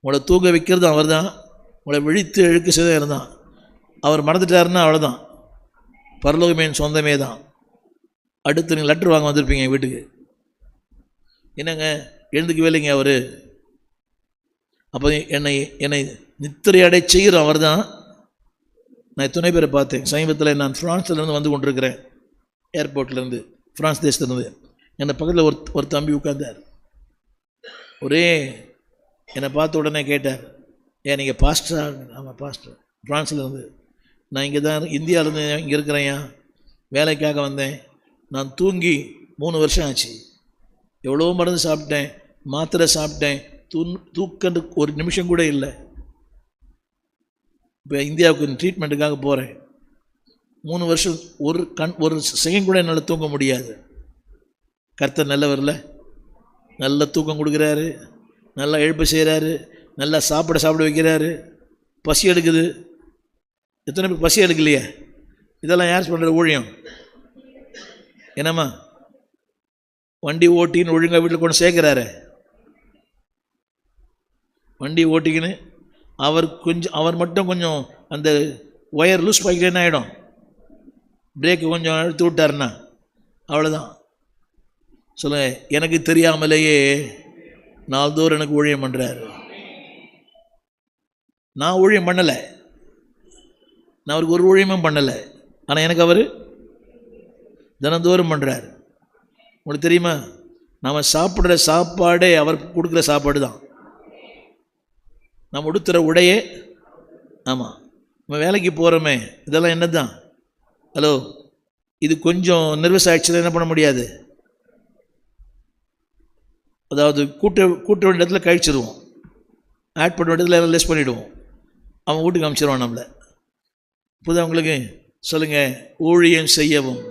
உங்களை தூங்க வைக்கிறதும் அவர் தான், உங்களை விழித்து எழுக்க செய்தே இருந்தான். அவர் மறந்துட்டாருன்னா அவ்வளோதான், பரலோகமே என் சொந்தமே தான். அடுத்து நீங்கள் லெட்ரு வாங்க வந்திருப்பீங்க வீட்டுக்கு, என்னங்க எழுந்துக்கவே இல்லைங்க அவர். அப்போ என்னை நித்திரையடை செய்கிற அவர் தான். நான் எத்தனை பேரை பார்த்தேன். சமீபத்தில் நான் ஃப்ரான்ஸ்லேருந்து வந்து கொண்டிருக்கிறேன், ஏர்போர்ட்லேருந்து, ஃப்ரான்ஸ் தேசத்துலேருந்து. என்னை பக்கத்தில் ஒரு தம்பி உட்கார்ந்தார். ஒரே என்னை பார்த்த உடனே கேட்டார், ஏன் நீங்கள் பாஸ்டரா? ஆமாம் பாஸ்டர், ஃப்ரான்ஸ்லேருந்து. நான் இங்கே தான் இந்தியாவிலேருந்து இங்கே இருக்கிறேன், வேலைக்காக வந்தேன். நான் தூங்கி 3 வருஷம் ஆச்சு. எவ்வளோ மருந்து சாப்பிட்டேன், மாத்திரை சாப்பிட்டேன், தூக்கண்டு ஒரு நிமிஷம் கூட இல்லை. இப்போ இந்தியாவுக்கு ட்ரீட்மெண்ட்டுக்காக போகிறேன். 3 வருஷம் ஒரு செகண்ட் கூட என்னால் தூங்க முடியாது. கர்த்தர் நல்லவரில், நல்ல தூக்கம் கொடுக்குறாரு, நல்லா எழுப்ப செய்கிறாரு, நல்லா சாப்பிட வைக்கிறாரு. பசி எடுக்குது. எத்தனை பேர் பசி எடுக்கலையே? இதெல்லாம் யார் பண்ணுற ஊழியம்? என்னம்மா வண்டி ஓட்டின்னு ஒழுங்காக வீட்டில் கொண்டு சேர்க்குறாரு. வண்டி ஓட்டிக்கின்னு அவர் மட்டும் கொஞ்சம் அந்த ஒயர் லூஸ் பாக்கிட்டு என்ன ஆகிடும், பிரேக்கு கொஞ்சம் எடுத்து விட்டாருன்னா அவ்வளோதான். சொல்லுங்க, எனக்கு தெரியாமலேயே நாள்தோறும் எனக்கு ஊழியம் பண்ணுறாரு. நான் ஊழியம் பண்ணலை, நான் அவருக்கு ஒரு ஊழியமும் பண்ணலை, ஆனால் எனக்கு அவர் தினந்தோறும் பண்ணுறாரு. உங்களுக்கு தெரியுமா, நாம் சாப்பிட்ற சாப்பாடே அவர் கொடுக்குற சாப்பாடு தான். நம்ம உடுத்துகிற உடையே, ஆமாம், நம்ம வேலைக்கு போகிறோமே, இதெல்லாம் என்ன தான். ஹலோ, இது கொஞ்சம் நர்வஸ் ஆகிடுச்சுன்னா என்ன பண்ண முடியாது. அதாவது கூட்ட வேண்டிய இடத்துல கழிச்சிடுவோம், ஆட் பண்ண வேண்டியதில் எல்லாம் லெஸ் பண்ணிவிடுவோம், அவன் வீட்டுக்கு அனுப்பிச்சிடுவான் நம்மளை. இப்போதான் அவங்களுக்கு சொல்லுங்கள், ஊழியம் செய்யவும்.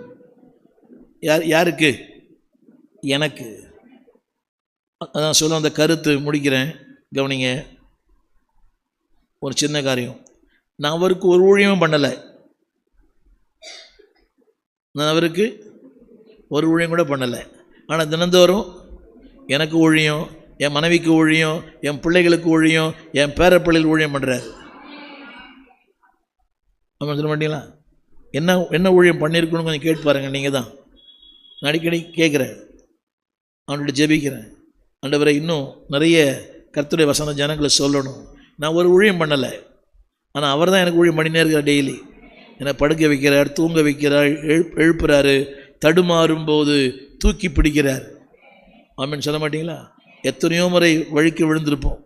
யாருக்கு? எனக்கு. அதான் சொல்ல அந்த கருத்து முடிக்கிறேன், கவனிங்க. ஒரு சின்ன காரியம், நான் அவருக்கு ஒரு ஊழியமும் பண்ணலை, நான் அவருக்கு ஒரு ஊழியம் கூட பண்ணலை. ஆனால் தினந்தோறும் எனக்கு ஊழியம், என் மனைவிக்கு ஊழியம், என் பிள்ளைகளுக்கு ஊழியம், என் பேரப்பிள்ளைகள் ஊழியம் பண்ணுறாரு. ஆமாம், சொல்ல மாட்டீங்களா? என்ன ஊழியம் பண்ணியிருக்கணும்னு கொஞ்சம் கேட்டு பாருங்கள். நீங்கள் தான். நான் அடிக்கடி கேட்குறேன், அவன்கிட்ட ஜெபிக்கிறேன், ஆண்டவரே இன்னும் நிறைய கர்த்தருடைய வசன ஜனங்களை சொல்லணும். நான் ஒரு ஊழியம் பண்ணலை, ஆனால் அவர் தான் எனக்கு ஊழியம் பண்ணினே இருக்கிறார். டெய்லி என்னை படுக்க வைக்கிறார், தூங்க வைக்கிறார், எழுப்புறாரு, தடுமாறும் போது தூக்கி பிடிக்கிறார். ஆமீன் சொல்ல மாட்டீங்களா? எத்தனையோ முறை வழுக்கி விழுந்திருப்போம்,